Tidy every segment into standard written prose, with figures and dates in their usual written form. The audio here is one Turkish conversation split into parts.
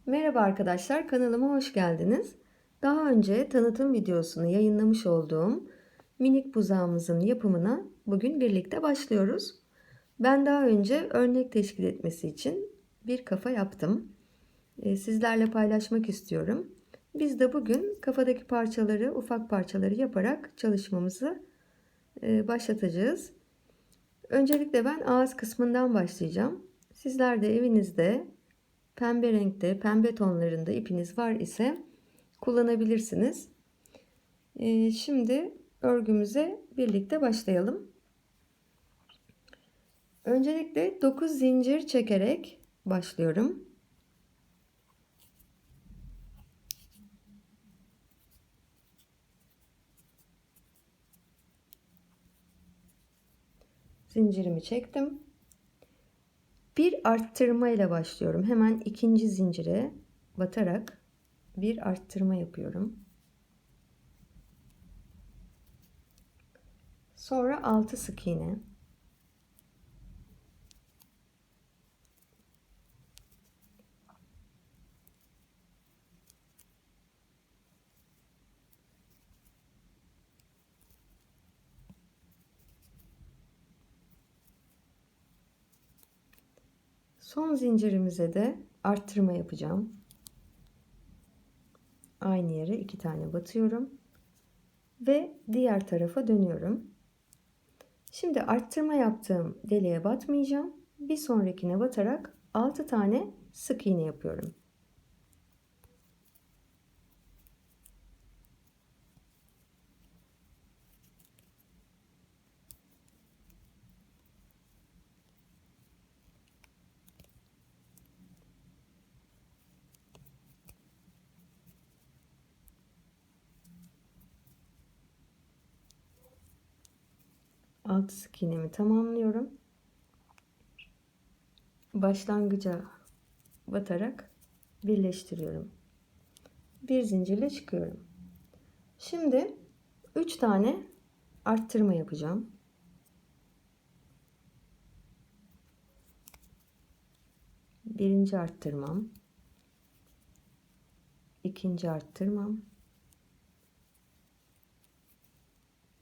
Merhaba arkadaşlar, kanalıma hoş geldiniz. Daha önce tanıtım videosunu yayınlamış olduğum minik buzağımızın yapımına bugün birlikte başlıyoruz. Ben daha önce örnek teşkil etmesi için bir kafa yaptım. Sizlerle paylaşmak istiyorum. Biz de bugün kafadaki parçaları, ufak parçaları yaparak çalışmamızı başlatacağız. Öncelikle ben ağız kısmından başlayacağım. Sizler de evinizde pembe renkte, pembe tonlarında ipiniz var ise kullanabilirsiniz. Şimdi örgümüze birlikte başlayalım. Öncelikle 9 zincir çekerek başlıyorum. Zincirimi çektim. Bir arttırma ile başlıyorum. Hemen ikinci zincire batarak bir arttırma yapıyorum. Sonra 6 sık iğne. Son zincirimize de arttırma yapacağım. Aynı yere 2 tane batıyorum ve diğer tarafa dönüyorum. Şimdi arttırma yaptığım deliğe batmayacağım. Bir sonrakine batarak 6 tane sık iğne yapıyorum. Altı sık iğnemi tamamlıyorum. Başlangıca batarak birleştiriyorum. Bir zincirle çıkıyorum. Şimdi 3 tane arttırma yapacağım. Birinci arttırmam, ikinci arttırmam,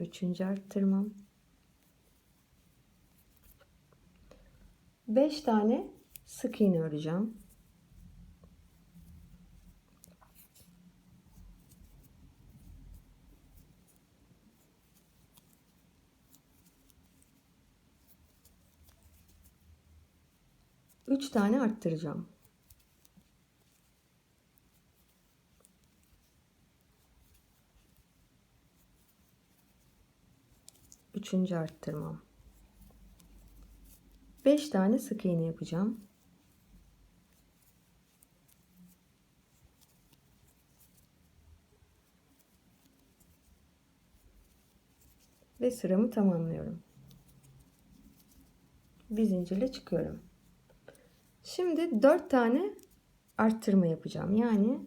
üçüncü arttırmam, 5 tane sık iğne öreceğim. Üç tane arttıracağım. Üçüncü arttırmam. 5 tane sık iğne yapacağım. Ve sıramı tamamlıyorum. Bir zincirle çıkıyorum. Şimdi 4 tane arttırma yapacağım. Yani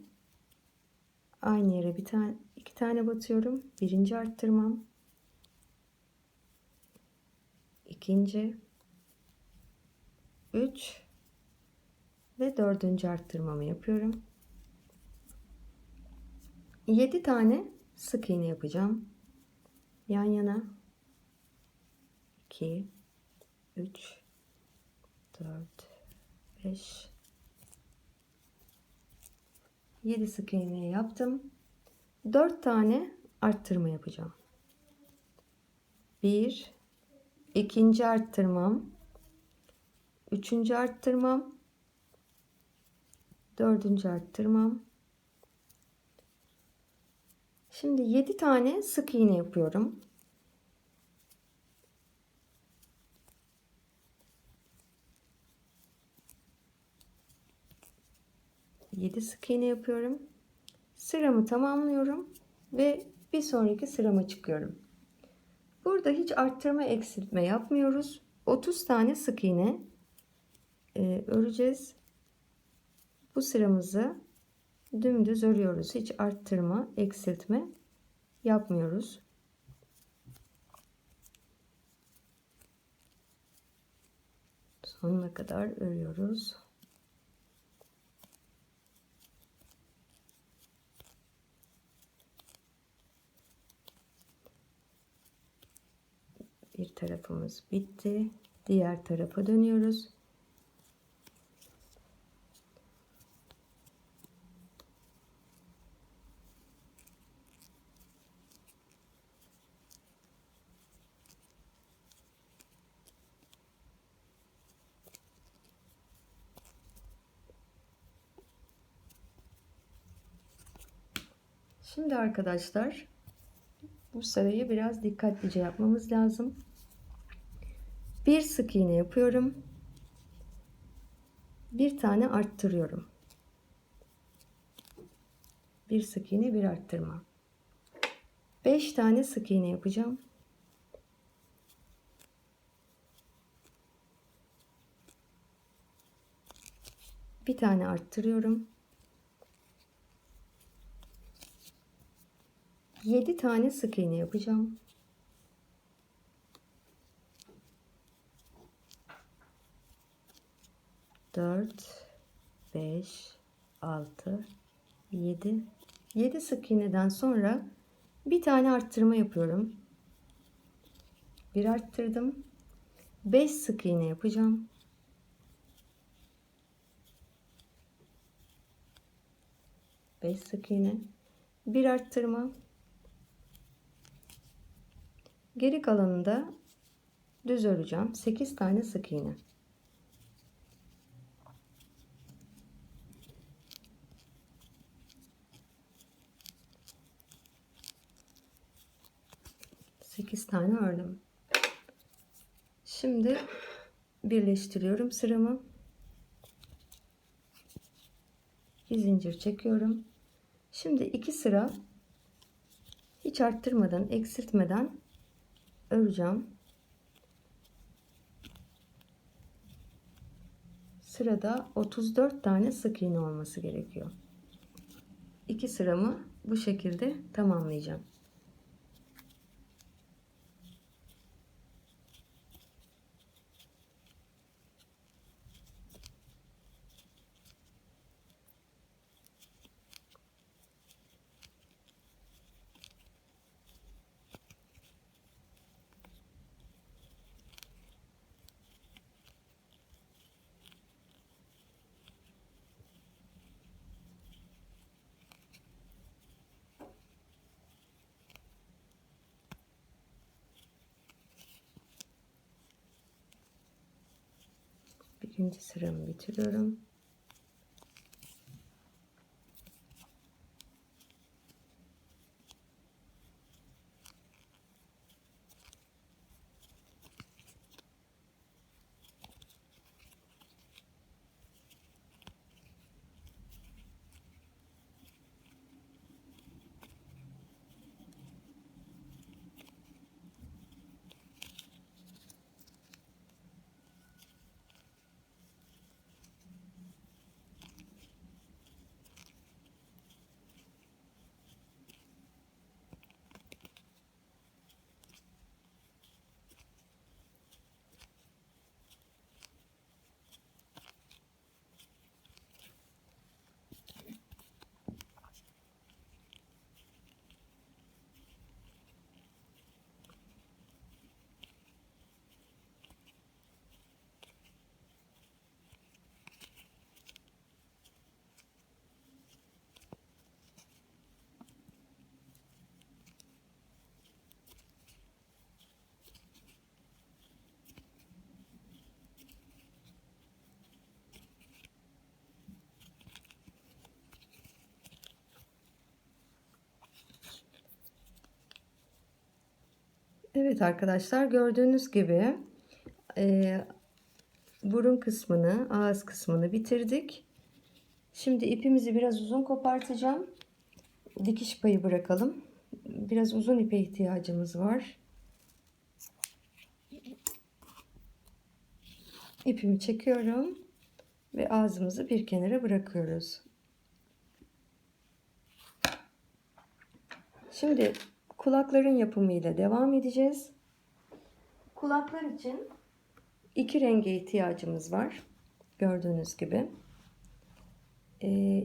aynı yere iki tane batıyorum. Birinci arttırmam, ikinci, 3 ve dördüncü arttırmamı yapıyorum. 7 tane sık iğne yapacağım. Yan yana 2, 3, 4, 5, 7 sık iğne yaptım. 4 tane arttırma yapacağım. 1, ikinci arttırmam, üçüncü arttırmam, dördüncü arttırmam. Şimdi 7 tane sık iğne yapıyorum. Yedi sık iğne yapıyorum. Sıramı tamamlıyorum ve bir sonraki sırama çıkıyorum. Burada hiç arttırma eksiltme yapmıyoruz. 30 tane sık iğne öreceğiz. Bu sıramızı dümdüz örüyoruz. Hiç arttırma, eksiltme yapmıyoruz. Sonuna kadar örüyoruz. Bir tarafımız bitti. Diğer tarafa dönüyoruz. Şimdi arkadaşlar bu sırayı biraz dikkatlice yapmamız lazım. Bir sık iğne yapıyorum. Bir tane arttırıyorum. Bir sık iğne, bir arttırma. 5 tane sık iğne yapacağım. Bir tane arttırıyorum. 7 tane sık iğne yapacağım. Dört, 5, 6, 7. 7 sık iğneden sonra bir tane arttırma yapıyorum. Bir arttırdım. 5 sık iğne yapacağım. Beş sık iğne. Bir arttırma. Geri kalanını da düz öreceğim. 8 tane sık iğne. Sekiz tane ördüm. Şimdi birleştiriyorum sıramı. Bir zincir çekiyorum. Şimdi 2 sıra hiç arttırmadan, eksiltmeden öreceğim. Sırada 34 tane sık iğne olması gerekiyor. 2 sıramı bu şekilde tamamlayacağım. Birinci sıramı bitiriyorum. Evet arkadaşlar, gördüğünüz gibi burun kısmını, ağız kısmını bitirdik. Şimdi ipimizi biraz uzun kopartacağım. Dikiş payı bırakalım. Biraz uzun ipe ihtiyacımız var. İpimi çekiyorum ve ağzımızı bir kenara bırakıyoruz. Şimdi kulakların yapımıyla devam edeceğiz. Kulaklar için iki renge ihtiyacımız var. Gördüğünüz gibi.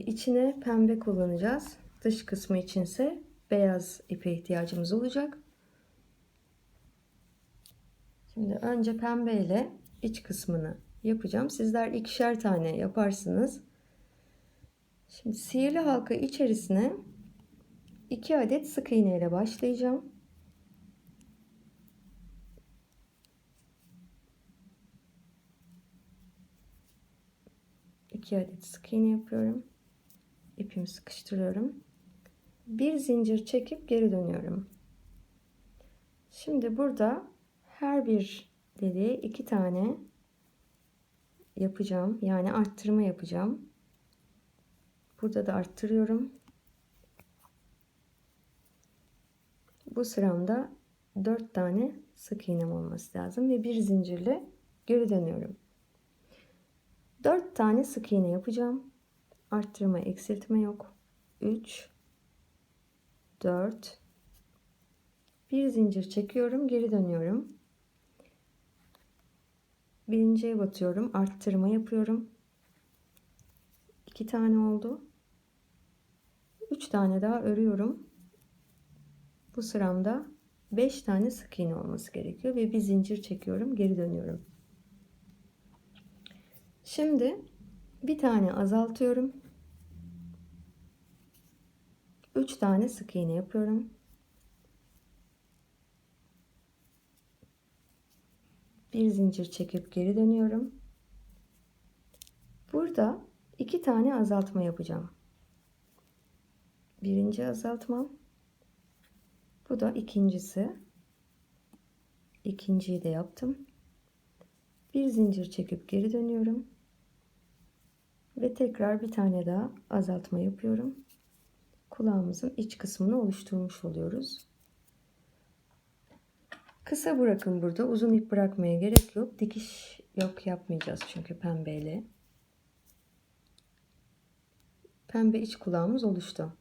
İçine pembe kullanacağız. Dış kısmı içinse beyaz ipe ihtiyacımız olacak. Şimdi önce pembe ile iç kısmını yapacağım. Sizler ikişer tane yaparsınız. Şimdi sihirli halka içerisine 2 adet sık iğne ile başlayacağım. İki adet sık iğne yapıyorum. İpimi sıkıştırıyorum. Bir zincir çekip geri dönüyorum. Şimdi burada her bir deliğe 2 tane yapacağım. Yani arttırma yapacağım. Burada da arttırıyorum. Bu sıramda 4 tane sık iğnem olması lazım ve bir zincirle geri dönüyorum. 4 tane sık iğne yapacağım. Arttırma, eksiltme yok. 3 4 bir zincir çekiyorum, geri dönüyorum. Birinciye batıyorum, arttırma yapıyorum. 2 tane oldu. 3 tane daha örüyorum. Bu sıramda 5 tane sık iğne olması gerekiyor ve bir zincir çekiyorum, geri dönüyorum. Şimdi bir tane azaltıyorum. 3 tane sık iğne yapıyorum. Bir zincir çekip geri dönüyorum. Burada 2 tane azaltma yapacağım. Birinci azaltmam. Bu da ikincisi. İkinciyi de yaptım. Bir zincir çekip geri dönüyorum. Ve tekrar bir tane daha azaltma yapıyorum. Kulağımızın iç kısmını oluşturmuş oluyoruz. Kısa bırakın burada. Uzun ip bırakmaya gerek yok. Dikiş yok, yapmayacağız çünkü pembeyle. Pembe iç kulağımız oluştu.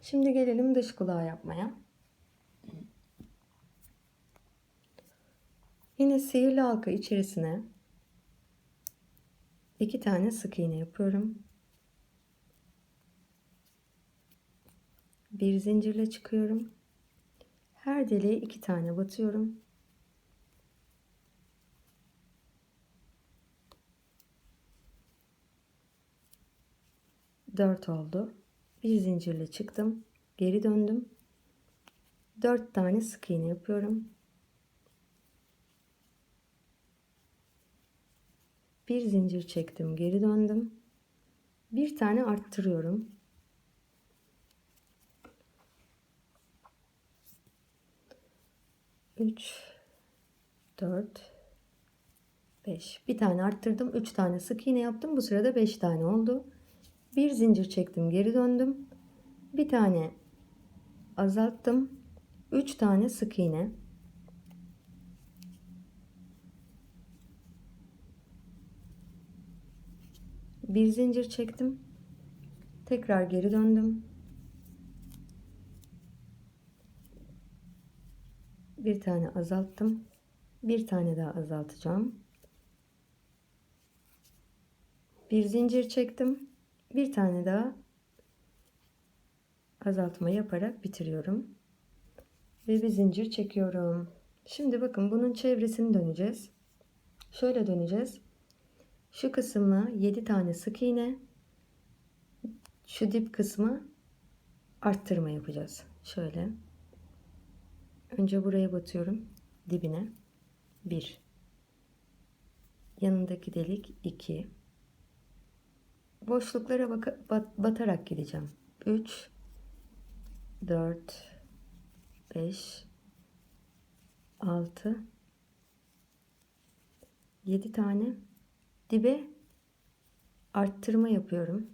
Şimdi gelelim dış kulağı yapmaya. Yine sihirli halka içerisine 2 tane sık iğne yapıyorum. Bir zincirle çıkıyorum. Her deliğe 2 tane batıyorum. Dört oldu. Bir zincirle çıktım. Geri döndüm. 4 tane sık iğne yapıyorum. Bir zincir çektim, geri döndüm. Bir tane arttırıyorum. 3 4 5. Bir tane arttırdım. 3 tane sık iğne yaptım. Bu sırada 5 tane oldu. Bir zincir çektim, geri döndüm. Bir tane azalttım. 3 tane sık iğne. Bir zincir çektim. Tekrar geri döndüm. Bir tane azalttım. Bir tane daha azaltacağım. Bir zincir çektim. Bir tane daha azaltma yaparak bitiriyorum. Ve bir zincir çekiyorum. Şimdi bakın bunun çevresini döneceğiz. Şöyle döneceğiz. Şu kısmı 7 tane sık iğne. Şu dip kısmı arttırma yapacağız. Şöyle. Önce buraya batıyorum. Dibine. 1. Yanındaki delik 2. Boşluklara batarak gideceğim. 3 4 5 6 7 tane dibe arttırma yapıyorum.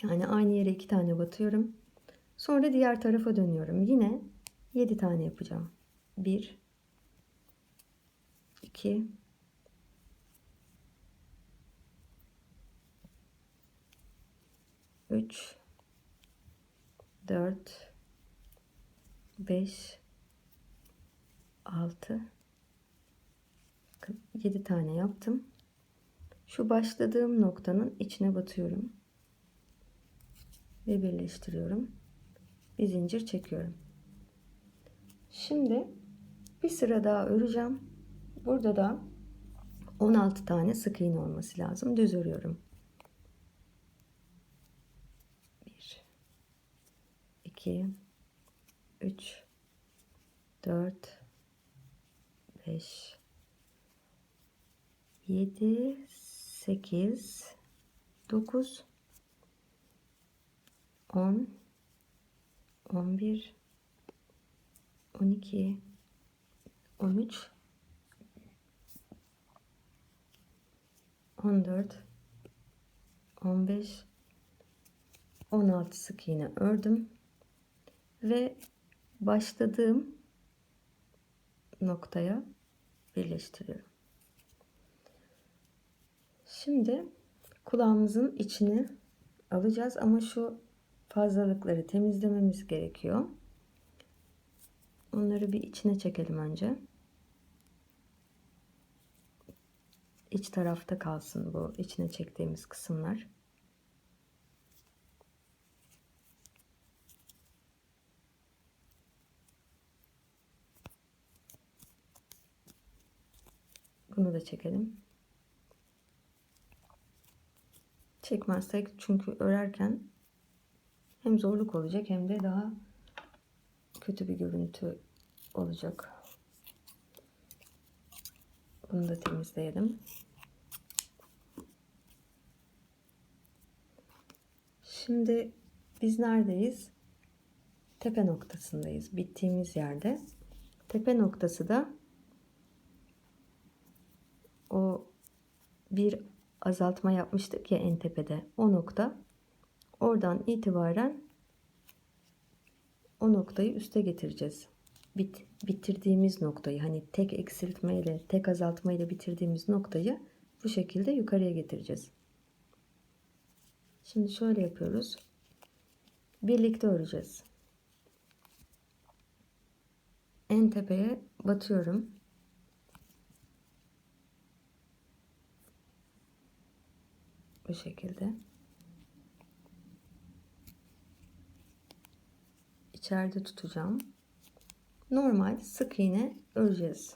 Yani aynı yere 2 tane batıyorum. Sonra diğer tarafa dönüyorum. Yine 7 tane yapacağım. 1 2 3 4 5 6 7 tane yaptım. Şu başladığım noktanın içine batıyorum ve birleştiriyorum. Bir zincir çekiyorum. Şimdi Bir sıra daha öreceğim. Burada da 16 tane sık iğne olması lazım. Düz örüyorum. 1, 2, 3, 4, 5, 7, 8, 9, 10, 11, 12, 13, 14, 15, 16 sık iğne ördüm ve başladığım noktaya birleştiriyorum. Şimdi kulağımızın içini alacağız ama şu fazlalıkları temizlememiz gerekiyor. Onları bir içine çekelim önce. İç tarafta kalsın bu içine çektiğimiz kısımlar. Bunu da çekelim. Çekmezsek çünkü örerken hem zorluk olacak hem de daha kötü bir görüntü olacak. Bunu da temizleyelim. Şimdi biz neredeyiz? Tepe noktasındayız. Bittiğimiz yerde. Tepe noktası da o bir azaltma yapmıştık ya en tepede. O nokta. Oradan itibaren o noktayı üste getireceğiz. Bitirdiğimiz noktayı, hani tek eksiltmeyle, tek azaltmayla bitirdiğimiz noktayı bu şekilde yukarıya getireceğiz. Şimdi şöyle yapıyoruz. Birlikte öreceğiz. En tepeye batıyorum. Bu şekilde. İçeride tutacağım. Normal sık iğne öreceğiz.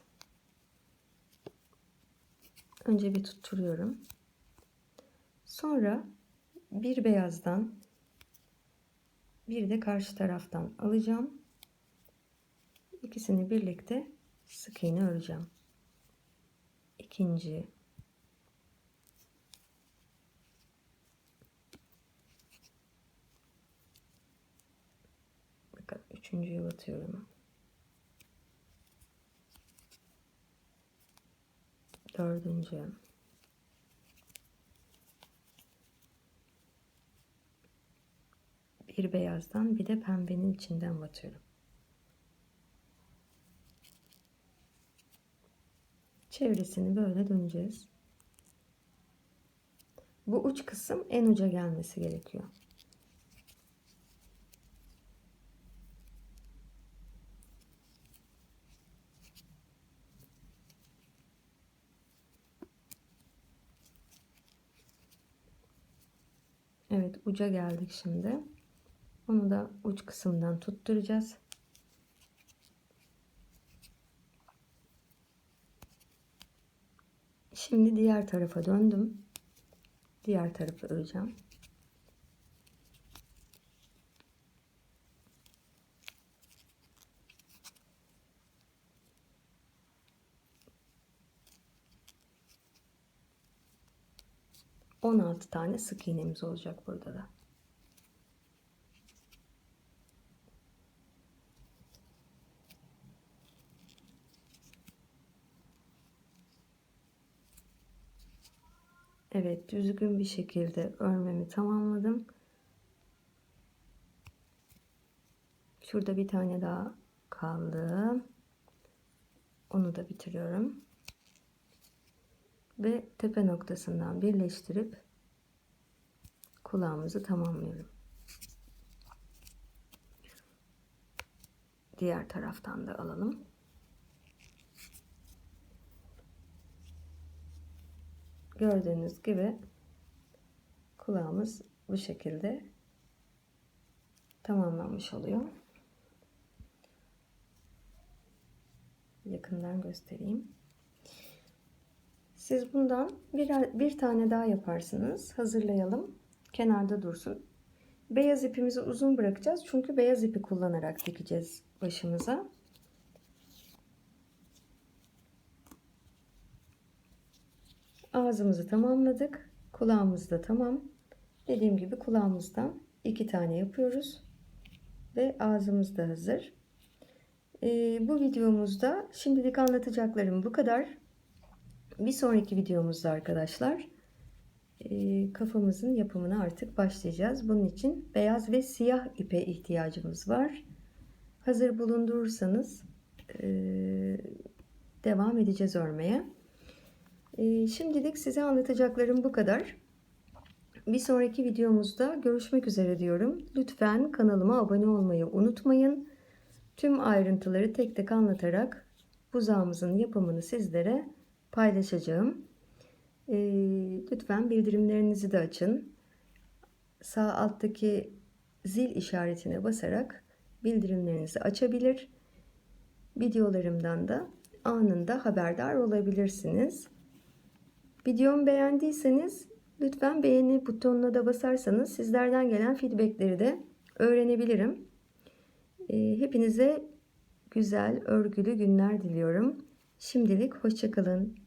Önce bir tutturuyorum. Sonra bir beyazdan bir de karşı taraftan alacağım. İkisini birlikte sık iğne öreceğim. İkinci, bakın üçüncüye batıyorum. Dördüncü, bir beyazdan bir de pembenin içinden batıyorum. Çevresini böyle döneceğiz. Bu uç kısım en uca gelmesi gerekiyor. Evet, uca geldik şimdi. Onu da uç kısımdan tutturacağız. Şimdi diğer tarafa döndüm. Diğer tarafı öreceğim. ...16 tane sık iğnemiz olacak burada da. Evet, düzgün bir şekilde örmemi tamamladım. Şurada bir tane daha kaldı. Onu da bitiriyorum. Ve tepe noktasından birleştirip kulağımızı tamamlıyorum. Diğer taraftan da alalım. Gördüğünüz gibi kulağımız bu şekilde tamamlanmış oluyor. yakından göstereyim. Siz bundan bir tane daha yaparsınız. Hazırlayalım. Kenarda dursun. Beyaz ipimizi uzun bırakacağız. Çünkü beyaz ipi kullanarak dikeceğiz başımıza. Ağzımızı tamamladık. Kulağımız da tamam. Dediğim gibi kulağımızdan 2 tane yapıyoruz. Ve ağzımız da hazır. Bu videomuzda şimdilik anlatacaklarım bu kadar. Bir sonraki videomuzda arkadaşlar kafamızın yapımına artık başlayacağız. Bunun için beyaz ve siyah ipe ihtiyacımız var. Hazır bulundurursanız devam edeceğiz örmeye. Şimdilik size anlatacaklarım bu kadar. Bir sonraki videomuzda görüşmek üzere diyorum. Lütfen kanalıma abone olmayı unutmayın. Tüm ayrıntıları tek tek anlatarak buzağımızın yapımını sizlere paylaşacağım. Lütfen bildirimlerinizi de açın. Sağ alttaki zil işaretine basarak bildirimlerinizi açabilir. Videolarımdan da anında haberdar olabilirsiniz. Videomu beğendiyseniz lütfen beğeni butonuna da basarsanız sizlerden gelen feedbackleri de öğrenebilirim. Hepinize güzel örgülü günler diliyorum. Şimdilik hoşça kalın.